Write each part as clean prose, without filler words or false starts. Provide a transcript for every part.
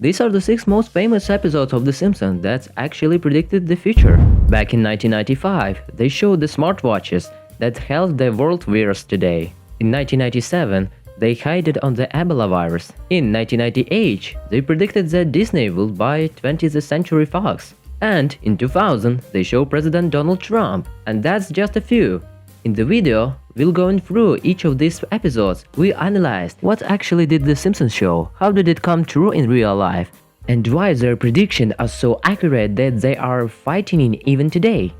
These are the 6 most famous episodes of The Simpsons that actually predicted the future. Back in 1995, they showed the smartwatches that help the world virus today. In 1997, they hid on the Ebola virus. In 1998, they predicted that Disney will buy 20th Century Fox. And in 2000, they show President Donald Trump. And that's just a few. In the video, we'll go through each of these episodes. We analyzed what actually did The Simpsons show, how did it come true in real life, and why their predictions are so accurate that they are fighting in even today.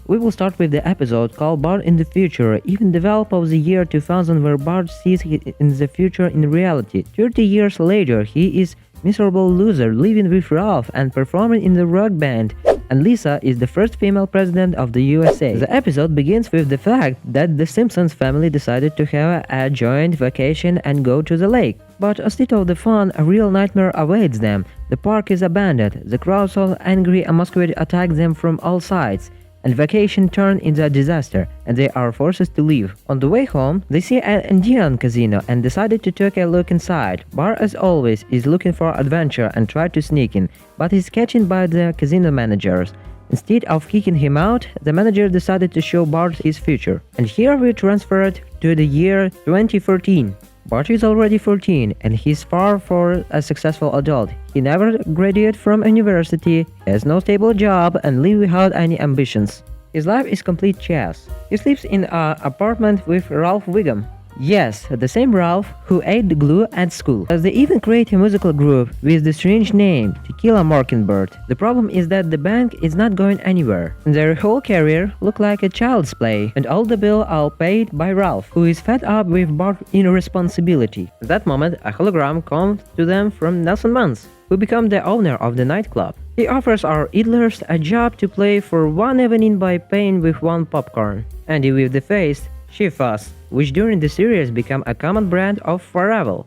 We will start with the episode called Bart in the Future, even developed of the year 2000, where Bart sees in the future in reality. 30 years later, he is miserable loser living with Ralph and performing in the rock band, and Lisa is the first female president of the USA. The episode begins with the fact that the Simpsons family decided to have a joint vacation and go to the lake. But instead of the fun, a real nightmare awaits them. The park is abandoned, the crowds are angry, a mosquito attacks them from all sides, and vacation turned into a disaster, and they are forced to leave. On the way home, they see an Indian casino and decided to take a look inside. Bart, as always, is looking for adventure and tries to sneak in, but is catched by the casino managers. Instead of kicking him out, the manager decided to show Bart his future. And here we transfer it to the year 2013. Bart is already 14 and he's far from a successful adult. He never graduated from university, has no stable job, and lives without any ambitions. His life is complete chaos. He sleeps in an apartment with Ralph Wiggum. Yes, the same Ralph who ate the glue at school. As they even create a musical group with the strange name, To Kill a Mockingbird. The problem is that the band is not going anywhere. Their whole career look like a child's play, and all the bills are paid by Ralph, who is fed up with Bart's irresponsibility. At that moment, a hologram comes to them from Nelson Muntz, who becomes the owner of the nightclub. He offers our idlers a job to play for one evening by paying with one popcorn. Andy with the face, Shifas, which during the series became a common brand of Faravel.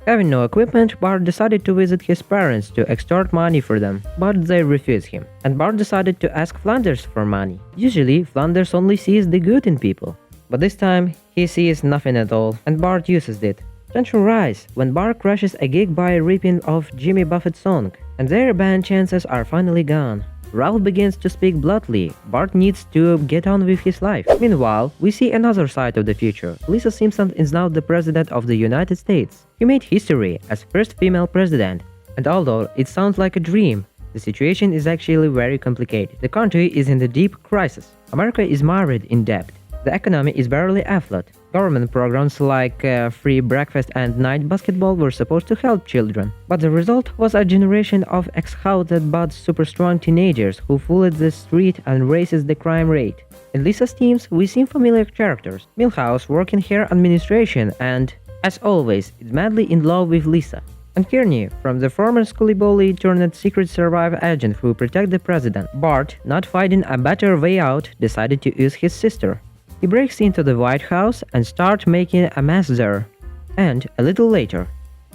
Having no equipment, Bart decided to visit his parents to extort money for them, but they refused him, and Bart decided to ask Flanders for money. Usually, Flanders only sees the good in people, but this time he sees nothing at all, and Bart uses it. Tension rises when Bart crashes a gig by ripping off Jimmy Buffett's song, and their band chances are finally gone. Ralph begins to speak bluntly. Bart needs to get on with his life. Meanwhile, we see another side of the future. Lisa Simpson is now the president of the United States. He made history as first female president, and although it sounds like a dream, the situation is actually very complicated. The country is in a deep crisis. America is mired in debt. The economy is barely afloat. Government programs like free breakfast and night basketball were supposed to help children, but the result was a generation of exhausted but super-strong teenagers who flood the street and raises the crime rate. In Lisa's teams, we see familiar characters. Milhouse working her administration and, as always, is madly in love with Lisa. And Kearney, from the former schooly bully turned secret service agent who protects the president. Bart, not finding a better way out, decided to use his sister. He breaks into the White House and starts making a mess there. And, a little later,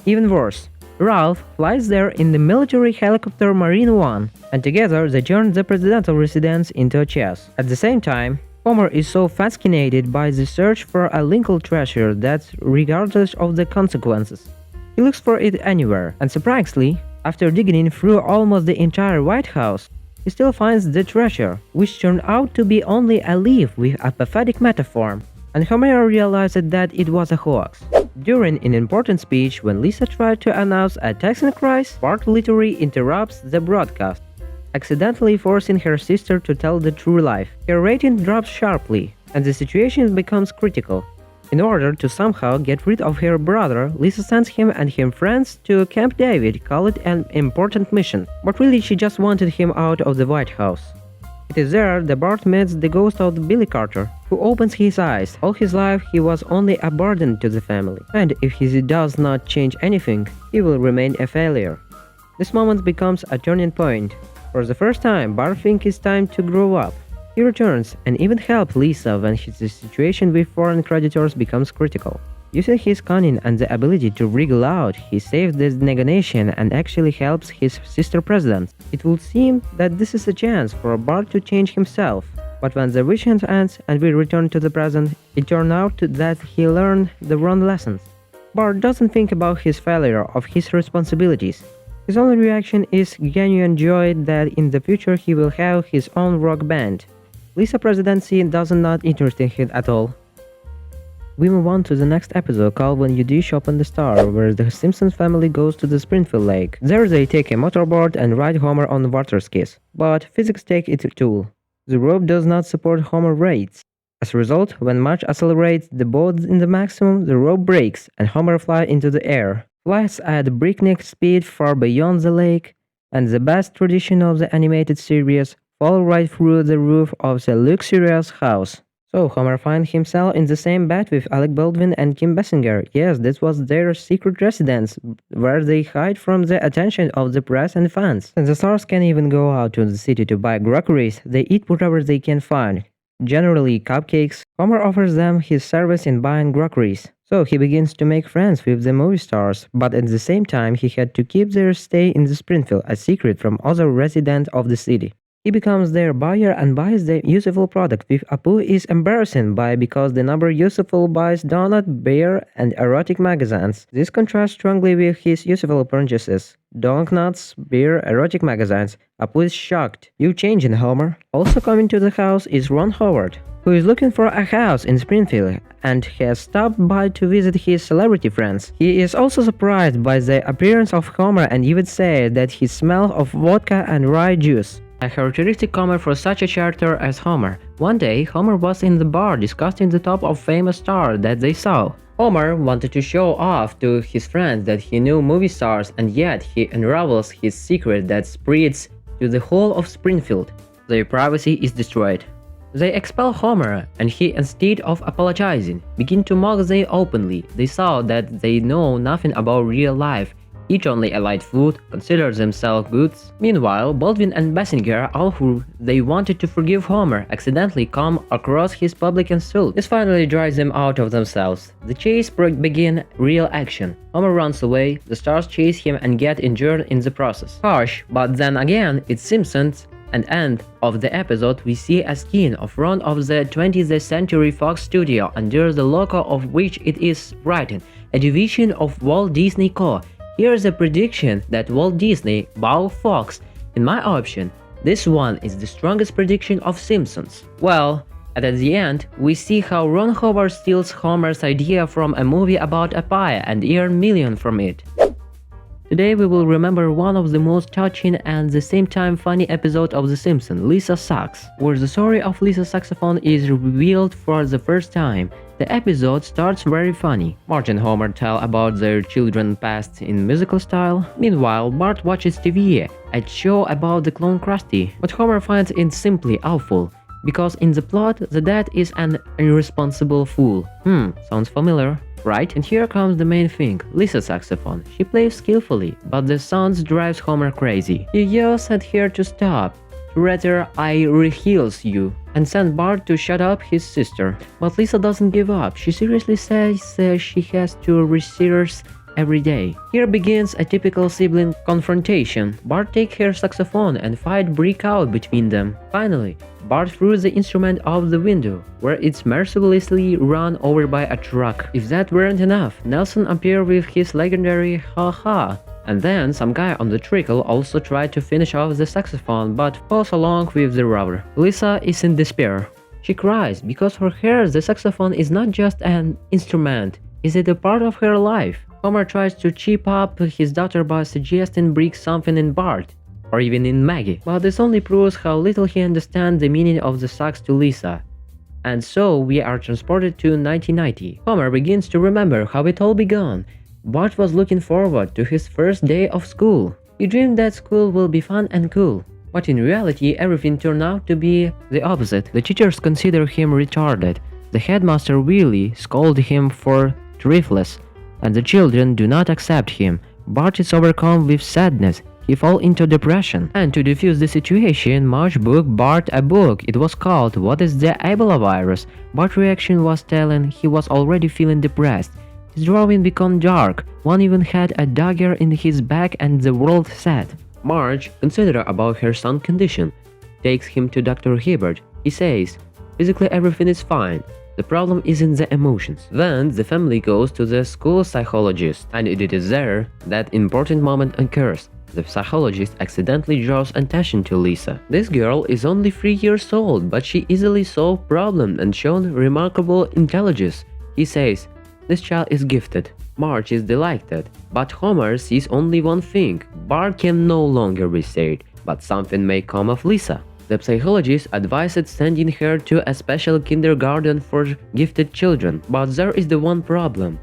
even worse, Ralph flies there in the military helicopter Marine One, and together they turn the presidential residence into a chess. At the same time, Homer is so fascinated by the search for a Lincoln treasure that, regardless of the consequences, he looks for it anywhere, and surprisingly, after digging through almost the entire White House, he still finds the treasure, which turned out to be only a leaf with a pathetic metaphor, and Homer realized that it was a hoax. During an important speech, when Lisa tried to announce a tax increase, Bart literally interrupts the broadcast, accidentally forcing her sister to tell the true life. Her rating drops sharply, and the situation becomes critical. In order to somehow get rid of her brother, Lisa sends him and his friends to Camp David, call it an important mission. But really she just wanted him out of the White House. It is there that Bart meets the ghost of Billy Carter, who opens his eyes. All his life he was only a burden to the family, and if he does not change anything, he will remain a failure. This moment becomes a turning point. For the first time, Bart thinks it's time to grow up. He returns and even helps Lisa when his situation with foreign creditors becomes critical. Using his cunning and the ability to wriggle out, he saves the negation and actually helps his sister president. It would seem that this is a chance for Bart to change himself, but when the weekend ends and we return to the present, it turns out that he learned the wrong lessons. Bart doesn't think about his failure of his responsibilities. His only reaction is genuine joy that in the future he will have his own rock band. Lisa's presidency does not interest him at all. We move on to the next episode called When You Dish Open the Star, where the Simpsons family goes to the Springfield Lake. There they take a motorboat and ride Homer on water skis, but physics take its toll. The rope does not support Homer rates. As a result, when Marge accelerates the boat in the maximum, the rope breaks and Homer flies into the air. Flies at breakneck speed far beyond the lake, and the best tradition of the animated series, fall right through the roof of the luxurious house. So Homer finds himself in the same bed with Alec Baldwin and Kim Basinger. Yes, this was their secret residence, where they hide from the attention of the press and fans. And the stars can't even go out to the city to buy groceries, they eat whatever they can find. Generally cupcakes. Homer offers them his service in buying groceries. So he begins to make friends with the movie stars, but at the same time he had to keep their stay in the Springfield a secret from other residents of the city. He becomes their buyer and buys the useful product, which Apu is embarrassed by because the number useful buys donut, beer, and erotic magazines. This contrasts strongly with his useful purchases. Donuts, beer, erotic magazines. Apu is shocked. You changing, Homer. Also coming to the house is Ron Howard, who is looking for a house in Springfield and has stopped by to visit his celebrity friends. He is also surprised by the appearance of Homer and even says that he smells of vodka and rye juice. A characteristic comment for such a character as Homer. One day, Homer was in the bar discussing the top of famous star that they saw. Homer wanted to show off to his friends that he knew movie stars, and yet he unravels his secret that spreads to the whole of Springfield. Their privacy is destroyed. They expel Homer, and he, instead of apologizing, begin to mock them openly. They saw that they know nothing about real life, eat only a light food, consider themselves goods. Meanwhile, Baldwin and Basinger, all who they wanted to forgive Homer, accidentally come across his public insult. This finally drives them out of themselves. The chase begins real action. Homer runs away, the stars chase him and get injured in the process. Harsh, but then again, it's Simpsons. And end of the episode, we see a skin of front of the 20th Century Fox studio under the logo of which it is written, a division of Walt Disney Co. Here's a prediction that Walt Disney bought Fox. In my option, this one is the strongest prediction of Simpsons. Well, at the end, we see how Ron Howard steals Homer's idea from a movie about a pie and earns millions from it. Today we will remember one of the most touching and at the same time funny episodes of The Simpsons, Lisa Sax, where the story of Lisa's saxophone is revealed for the first time. The episode starts very funny. Marge and Homer tell about their children's past in musical style. Meanwhile, Bart watches TV, a show about the clone Krusty, but Homer finds it simply awful, because in the plot, the dad is an irresponsible fool. Sounds familiar. Right, and here comes the main thing, Lisa's saxophone. She plays skillfully, but the sound drives Homer crazy. He yells at her to stop, rather I reheals you, and sends Bart to shut up his sister. But Lisa doesn't give up, she seriously says she has to rehearse every day. Here begins a typical sibling confrontation. Bart takes her saxophone and fight break out between them. Finally, Bart threw the instrument out the window, where it's mercilessly run over by a truck. If that weren't enough, Nelson appeared with his legendary ha-ha. And then some guy on the trickle also tried to finish off the saxophone but falls along with the rubber. Lisa is in despair. She cries because for her the saxophone is not just an instrument, is it a part of her life? Homer tries to cheer up his daughter by suggesting break something in Bart, or even in Maggie, but this only proves how little he understands the meaning of the sax to Lisa. And so we are transported to 1990. Homer begins to remember how it all began. Bart was looking forward to his first day of school. He dreamed that school will be fun and cool. But in reality, everything turned out to be the opposite. The teachers consider him retarded. The headmaster really scolded him for thriftless, and the children do not accept him. Bart is overcome with sadness. He falls into depression. And to defuse the situation, Marge booked Bart a book. It was called What is the Ebola Virus? Bart's reaction was telling he was already feeling depressed. His drawing became dark. One even had a dagger in his back and the world sad. Marge, considerate about her son's condition, takes him to Dr. Hibbert. He says, physically everything is fine. The problem is in the emotions. Then the family goes to the school psychologist, and it is there that important moment occurs. the psychologist accidentally draws attention to Lisa. This girl is only 3 years old, but she easily solved problems and shown remarkable intelligence. He says, "This child is gifted." Marge is delighted, but Homer sees only one thing: Bart can no longer be saved, but something may come of Lisa. The psychologist advised sending her to a special kindergarten for gifted children, but there is the one problem: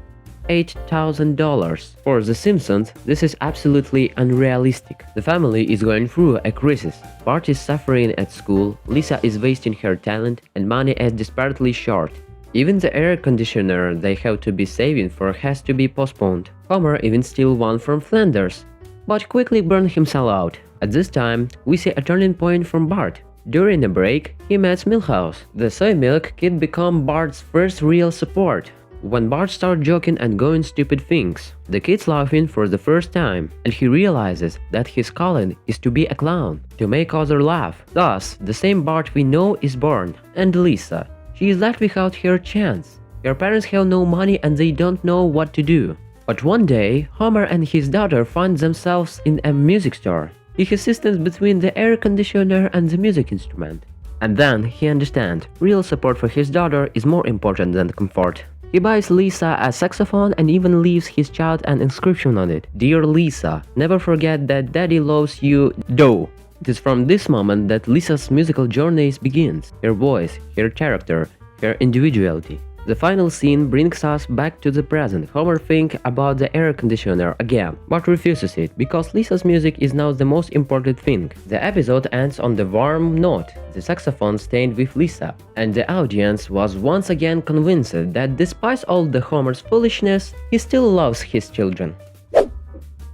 $8,000. For The Simpsons, this is absolutely unrealistic. The family is going through a crisis. Bart is suffering at school, Lisa is wasting her talent, and money is desperately short. Even the air conditioner they have to be saving for has to be postponed. Homer even steals one from Flanders, but quickly burns himself out. At this time, we see a turning point from Bart. During a break, he meets Milhouse. The soy milk kid becomes Bart's first real support. When Bart starts joking and going stupid things, the kid's laughing for the first time, and he realizes that his calling is to be a clown, to make others laugh. Thus, the same Bart we know is born. And Lisa. She is left without her chance. Her parents have no money and they don't know what to do. But one day, Homer and his daughter find themselves in a music store. He hesitates between the air conditioner and the music instrument. And then he understands, real support for his daughter is more important than comfort. He buys Lisa a saxophone and even leaves his child an inscription on it. "Dear Lisa, never forget that Daddy loves you, though." It is from this moment that Lisa's musical journey begins. Her voice, her character, her individuality. The final scene brings us back to the present. Homer thinks about the air conditioner again, but refuses it, because Lisa's music is now the most important thing. The episode ends on the warm note. The saxophone stayed with Lisa, and the audience was once again convinced that despite all the Homer's foolishness, he still loves his children.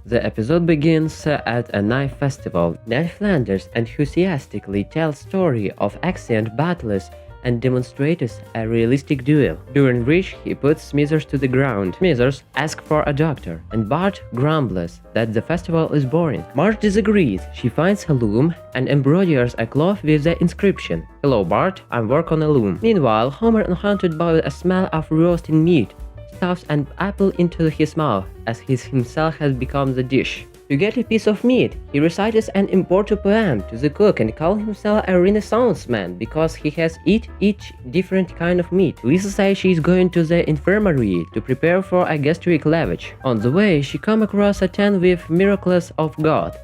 The episode begins at a knife festival. Ned Flanders enthusiastically tells story of ancient battles and demonstrates a realistic duel, during which he puts Smithers to the ground. Smithers asks for a doctor, and Bart grumbles that the festival is boring. Marge disagrees. She finds a loom and embroiders a cloth with the inscription, "Hello Bart, I work on a loom." Meanwhile, Homer, haunted by a smell of roasting meat, stuffs an apple into his mouth, as he himself has become the dish. To get a piece of meat, he recites an important poem to the cook and calls himself a Renaissance man because he has each different kind of meat. Lisa says she is going to the infirmary to prepare for a gastric lavage. On the way, she comes across a tent with miracles of God,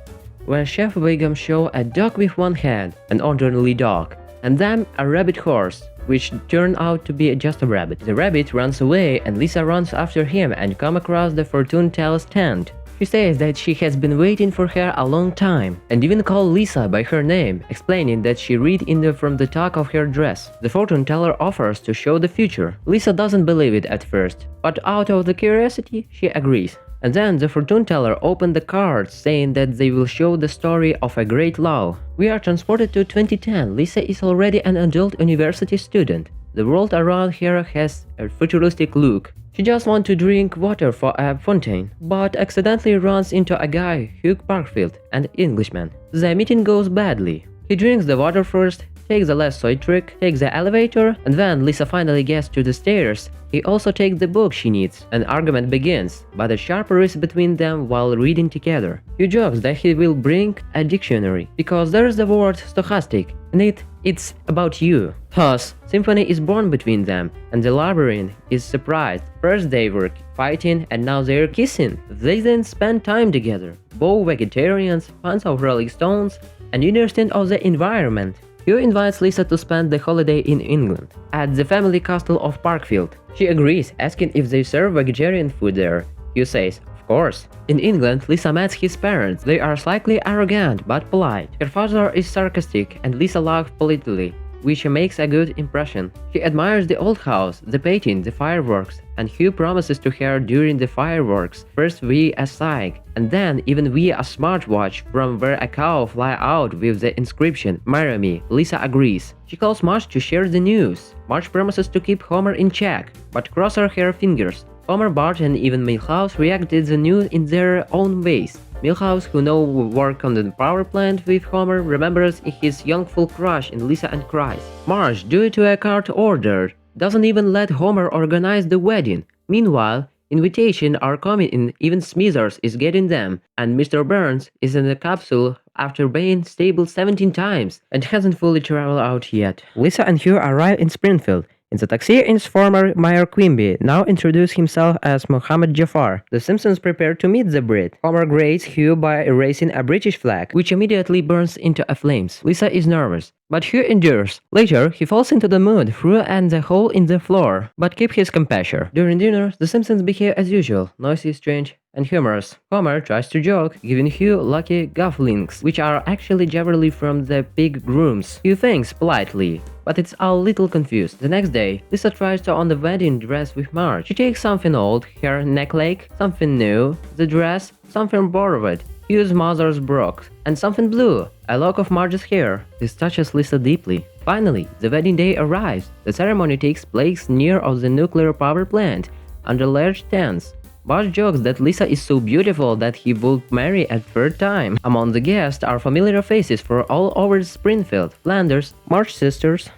where Chef Wiggum shows a dog with one head, an ordinary dog, and then a rabbit horse, which turned out to be just a rabbit. The rabbit runs away and Lisa runs after him and comes across the fortune teller's tent. She says that she has been waiting for her a long time, and even called Lisa by her name, explaining that she read from the tuck of her dress. The fortune teller offers to show the future. Lisa doesn't believe it at first, but out of the curiosity, she agrees. And then the fortune teller opened the cards, saying that they will show the story of a great love. We are transported to 2010. Lisa is already an adult university student. The world around her has a futuristic look. She just wants to drink water from a fountain, but accidentally runs into a guy, Hugh Parkfield, an Englishman. The meeting goes badly. He drinks the water first, takes the last soy trick, takes the elevator, and when Lisa finally gets to the stairs, he also takes the book she needs. An argument begins, but a sharp rift between them while reading together. Hugh jokes that he will bring a dictionary, because there's the word stochastic, and it's about you. Thus, symphony is born between them, and the librarian is surprised. First they were fighting, and now they're kissing. They then spend time together, both vegetarians, fans of Rolling Stones, and understand of the environment. Hugh invites Lisa to spend the holiday in England, at the family castle of Parkfield. She agrees, asking if they serve vegetarian food there. Hugh says, of course. In England, Lisa meets his parents. They are slightly arrogant but polite. Her father is sarcastic and Lisa laughs politically, which makes a good impression. She admires the old house, the painting, the fireworks, and Hugh promises to her during the fireworks, first via a sign, and then even via a smartwatch from where a cow flies out with the inscription, "Marry me." Lisa agrees. She calls Marge to share the news. Marge promises to keep Homer in check, but crosses her fingers. Homer, Bart, and even Milhouse react to the news in their own ways. Milhouse, who now works on the power plant with Homer, remembers his youthful crush in Lisa and cries. Marge, due to a court order, doesn't even let Homer organize the wedding. Meanwhile, Invitations are coming in, even Smithers is getting them, and Mr. Burns is in the capsule after being stable 17 times and hasn't fully traveled out yet. Lisa and Hugh arrive in Springfield. In the taxi is former Mayor Quimby, now introduced himself as Mohammed Jafar. The Simpsons prepare to meet the Brit. Homer greets Hugh by erasing a British flag, which immediately burns into flames. Lisa is nervous, but Hugh endures. Later, he falls into the mud through the hole in the floor, but keeps his composure. During dinner, the Simpsons behave as usual, noisy, strange, and humorous. Homer tries to joke, giving Hugh lucky golf which are actually jewelry from the pig grooms. Hugh thanks politely, but it's a little confused. The next day, Lisa tries to on the wedding dress with Marge. She takes something old, her necklace, something new, the dress, something borrowed, Hugh's mother's broke, and something blue, a lock of Marge's hair. This touches Lisa deeply. Finally, the wedding day arrives. The ceremony takes place near the nuclear power plant, under large tents. Bart jokes that Lisa is so beautiful that he would marry a third time. Among the guests are familiar faces for all over Springfield, Flanders, Marge's sisters,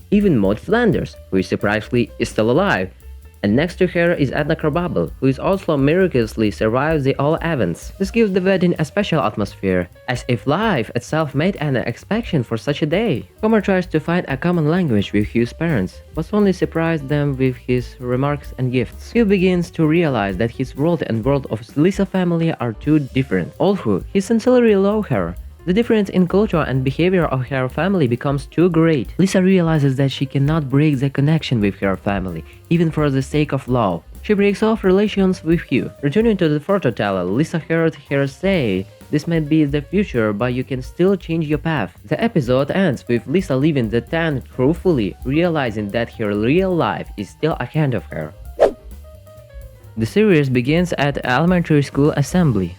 even Maud Flanders, who is surprisingly still alive. And next to her is Edna Krabappel, who is also miraculously survives the all events. This gives the wedding a special atmosphere, as if life itself made an exception for such a day. Homer tries to find a common language with Hugh's parents, but only surprised them with his remarks and gifts. Hugh begins to realize that his world and world of Lisa's family are too different. Although he sincerely loves her, the difference in culture and behavior of her family becomes too great. Lisa realizes that she cannot break the connection with her family, even for the sake of love. She breaks off relations with Hugh. Returning to the fortune teller, Lisa heard her say, "This might be the future, but you can still change your path." The episode ends with Lisa leaving the tent truthfully, realizing that her real life is still ahead of her. The series begins at elementary school assembly.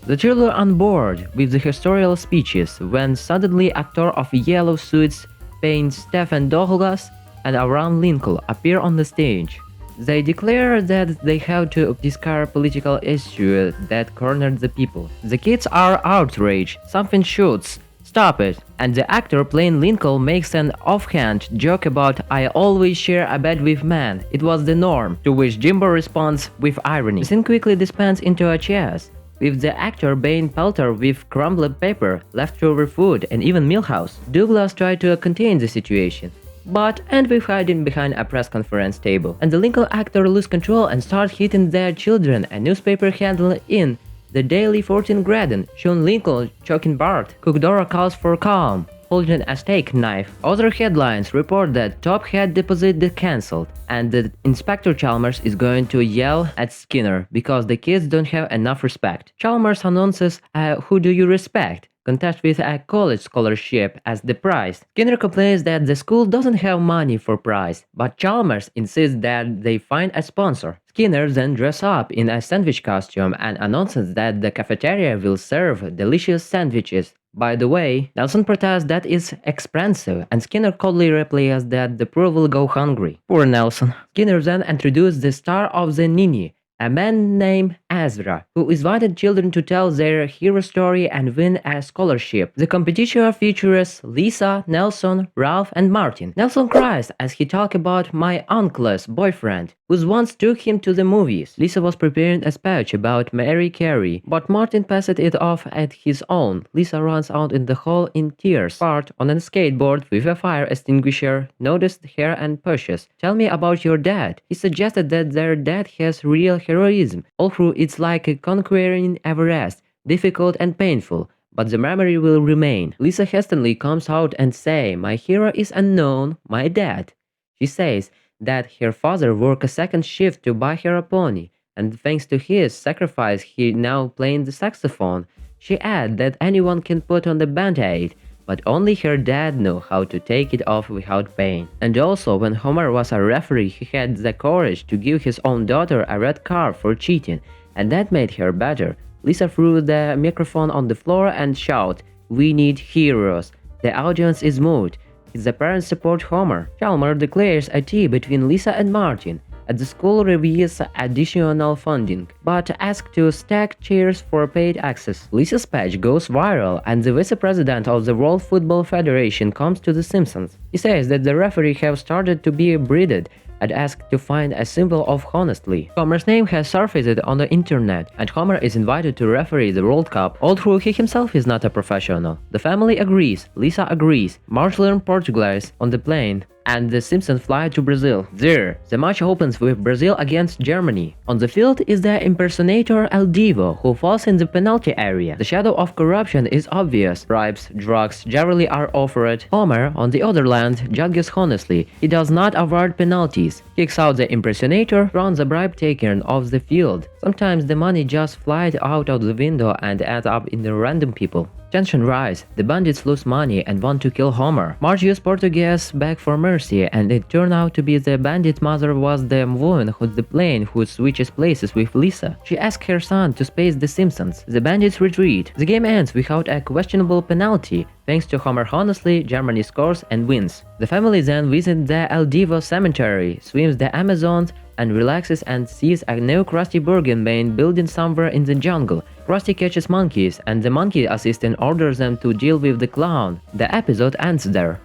The children on board with the historical speeches when suddenly actor of yellow suits playing Stephen Douglas and Abraham Lincoln appear on the stage. They declare that they have to discard political issues that cornered the people. The kids are outraged, something shoots, stop it, and the actor playing Lincoln makes an offhand joke about "I always share a bed with men, it was the norm," to which Jimbo responds with irony. The scene quickly dispenses into a chase, with the actor being pelted with crumbled paper, leftover food, and even Milhouse. Douglas tried to contain the situation, but ended with hiding behind a press conference table, and the Lincoln actor lose control and start hitting their children. A newspaper handle in the Daily 14 Graden shown Lincoln choking Bart. Cookdora calls for calm, holding a steak knife. Other headlines report that Top Hat deposit cancelled, and that Inspector Chalmers is going to yell at Skinner because the kids don't have enough respect. Chalmers announces "Who do you respect?" contest with a college scholarship as the prize. Skinner complains that the school doesn't have money for prize, but Chalmers insists that they find a sponsor. Skinner then dresses up in a sandwich costume and announces that the cafeteria will serve delicious sandwiches. By the way, Nelson protests that it's expensive, and Skinner coldly replies that the poor will go hungry. Poor Nelson. Skinner then introduced the star of the Nini, a man named Ezra, who invited children to tell their hero story and win a scholarship. The competition features Lisa, Nelson, Ralph, and Martin. Nelson cries as he talks about "my uncle's boyfriend, who once took him to the movies." Lisa was preparing a speech about Mary Carey, but Martin passed it off at his own. Lisa runs out in the hall in tears. Bart, on a skateboard with a fire extinguisher, noticed her and pushes. "Tell me about your dad." He suggested that their dad has real heroism, although it's like conquering Everest, difficult and painful, but the memory will remain. Lisa hastily comes out and says, "My hero is unknown, my dad." She says that her father worked a second shift to buy her a pony, and thanks to his sacrifice he now playing the saxophone. She adds that anyone can put on the band-aid, but only her dad knew how to take it off without pain. And also, when Homer was a referee, he had the courage to give his own daughter a red card for cheating, and that made her better. Lisa threw the microphone on the floor and shouted, "We need heroes." The audience is moved. The parents support Homer. Chalmers declares a tie between Lisa and Martin. At the school reviews additional funding, but asks to stack chairs for paid access. Lisa's speech goes viral, and the vice president of the World Football Federation comes to The Simpsons. He says that the referee have started to be breeded, and asks to find a symbol of honestly. Homer's name has surfaced on the internet, and Homer is invited to referee the World Cup, although he himself is not a professional. The family agrees, Lisa agrees, Marge learns Portuguese on the plane, and the Simpsons fly to Brazil. There, the match opens with Brazil against Germany. On the field is the impersonator El Divo, who falls in the penalty area. The shadow of corruption is obvious. Bribes, drugs generally are offered. Homer, on the other hand, judges honestly. He does not award penalties, kicks out the impersonator, runs the bribe taker off the field. Sometimes the money just flies out of the window and ends up in the random people. Tension rises, the bandits lose money and want to kill Homer. Marge uses Portuguese beg for mercy, and it turned out to be the bandit mother was the woman who's the plane who switches places with Lisa. She asks her son to space the Simpsons. The bandits retreat. The game ends without a questionable penalty. Thanks to Homer honestly, Germany scores and wins. The family then visits the El Divo cemetery, swims the Amazons, and relaxes and sees a new Krusty Burger man building somewhere in the jungle. Krusty catches monkeys, and the monkey assistant orders them to deal with the clown. The episode ends there.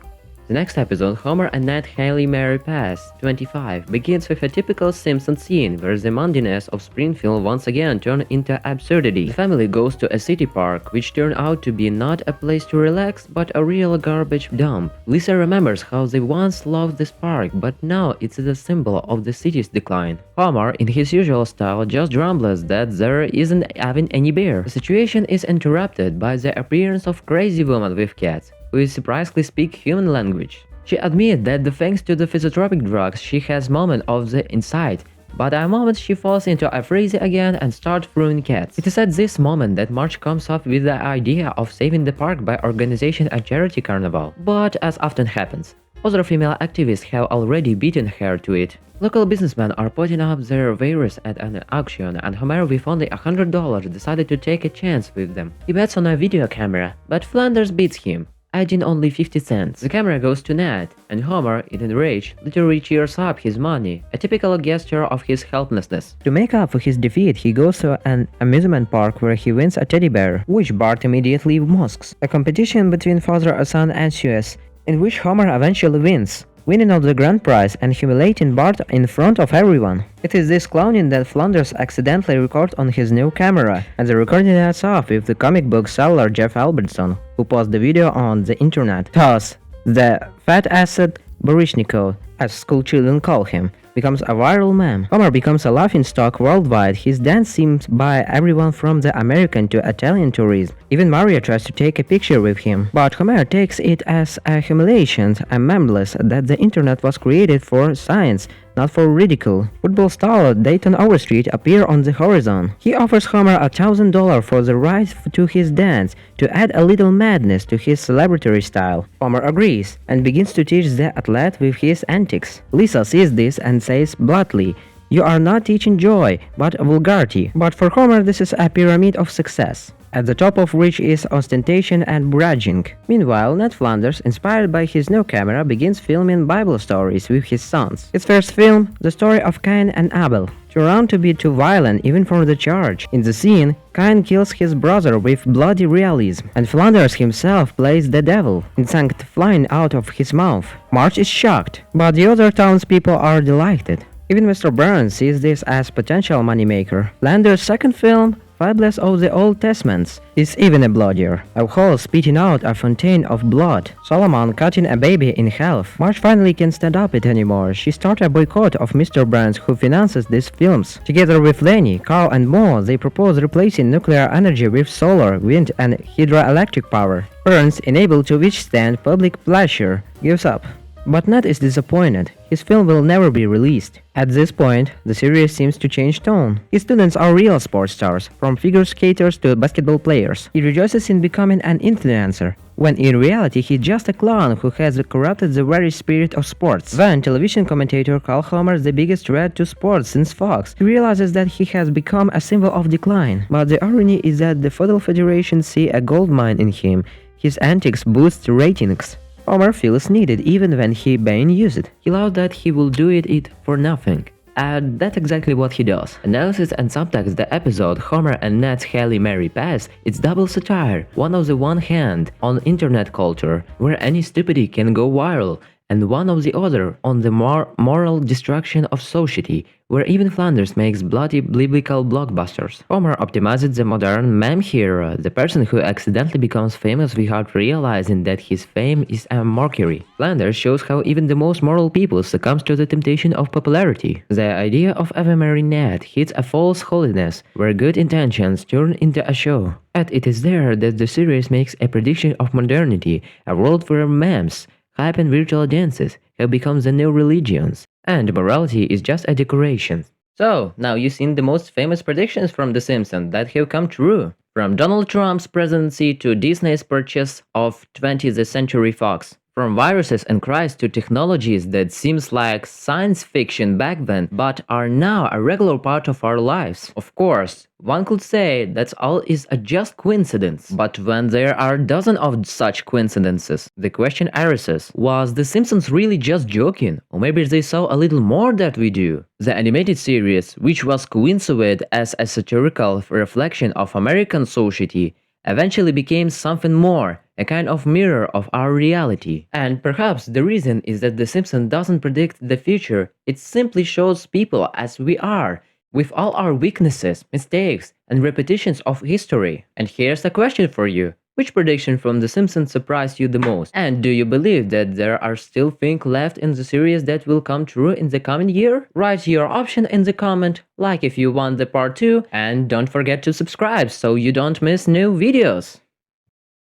The next episode, Homer and Ned Haley Mary Pass, 25, begins with a typical Simpsons scene where the mundiness of Springfield once again turns into absurdity. The family goes to a city park, which turned out to be not a place to relax, but a real garbage dump. Lisa remembers how they once loved this park, but now it's the symbol of the city's decline. Homer, in his usual style, just grumbles that there isn't even any beer. The situation is interrupted by the appearance of crazy woman with cats, who surprisingly speak human language. She admits that thanks to the physiotropic drugs she has moment of the insight, but at a moment she falls into a frenzy again and starts throwing cats. It is at this moment that Marge comes up with the idea of saving the park by organizing a charity carnival. But as often happens, other female activists have already beaten her to it. Local businessmen are putting up their wares at an auction, and Homer with only $100 decided to take a chance with them. He bets on a video camera, but Flanders beats him, adding only 50 cents. The camera goes to Ned, and Homer, in a rage, literally cheers up his money, a typical gesture of his helplessness. To make up for his defeat, he goes to an amusement park where he wins a teddy bear, which Bart immediately mosques. A competition between father and son ensues, in which Homer eventually wins, winning of the grand prize and humiliating Bart in front of everyone. It is this clowning that Flanders accidentally records on his new camera, and the recording ends off with the comic book seller Jeff Albertson, who posts the video on the internet. Thus, the fat acid Baryshnikov, as school children call him, becomes a viral meme. Homer becomes a laughingstock worldwide. His dance seems by everyone from the American to Italian tourists. Even Mario tries to take a picture with him. But Homer takes it as a humiliation and memeless that the internet was created for science, not for ridicule. Football star Dayton Overstreet appears on the horizon. He offers Homer $1,000 for the right to his dance, to add a little madness to his celebratory style. Homer agrees, and begins to teach the athlete with his antics. Lisa sees this and says bluntly, "You are not teaching joy, but vulgarity." But for Homer this is a pyramid of success, at the top of which is ostentation and bragging. Meanwhile, Ned Flanders, inspired by his new camera, begins filming Bible stories with his sons. His first film, the story of Cain and Abel, turned out to be too violent even for the church. In the scene, Cain kills his brother with bloody realism, and Flanders himself plays the devil, insect flying out of his mouth. Marge is shocked, but the other townspeople are delighted. Even Mr. Burns sees this as potential moneymaker. Flanders' second film, Fables of the Old Testament, is even a bloodier. A whole spitting out a fountain of blood. Solomon cutting a baby in half. Marge finally can't stand up it anymore. She starts a boycott of Mr. Burns, who finances these films. Together with Lenny, Carl and Mo, they propose replacing nuclear energy with solar, wind and hydroelectric power. Burns, unable to withstand public pleasure, gives up. But Ned is disappointed. His film will never be released. At this point, the series seems to change tone. His students are real sports stars, from figure skaters to basketball players. He rejoices in becoming an influencer, when in reality he's just a clown who has corrupted the very spirit of sports. Then television commentator calls Homer the biggest threat to sports since Fox. He realizes that he has become a symbol of decline. But the irony is that the Football Federation see a goldmine in him. His antics boost ratings. Homer feels needed even when he being used. He loves that he will do it for nothing. And that's exactly what he does. Analysis and subtext the episode Homer and Ned's Haley Mary Pass, it's double satire, one on the one hand, on internet culture, where any stupidity can go viral, and one of the other on the moral destruction of society, where even Flanders makes bloody biblical blockbusters. Homer optimized the modern meme hero, the person who accidentally becomes famous without realizing that his fame is a mockery. Flanders shows how even the most moral people succumbs to the temptation of popularity. The idea of Ave Marinette hits a false holiness, where good intentions turn into a show. And it is there that the series makes a prediction of modernity, a world where memes, hype and virtual dances have become the new religions, and morality is just a decoration. So, now you've seen the most famous predictions from The Simpsons that have come true. From Donald Trump's presidency to Disney's purchase of 20th Century Fox. From viruses and Christ to technologies that seems like science fiction back then, but are now a regular part of our lives. Of course, one could say that all is a just coincidence, but when there are dozens of such coincidences, the question arises, was The Simpsons really just joking? Or maybe they saw a little more that we do? The animated series, which was coincided as a satirical reflection of American society, eventually became something more, a kind of mirror of our reality. And perhaps the reason is that The Simpsons doesn't predict the future, it simply shows people as we are, with all our weaknesses, mistakes, and repetitions of history. And here's a question for you. Which prediction from The Simpsons surprised you the most? And do you believe that there are still things left in the series that will come true in the coming year? Write your option in the comment, like if you want the part 2, and don't forget to subscribe so you don't miss new videos.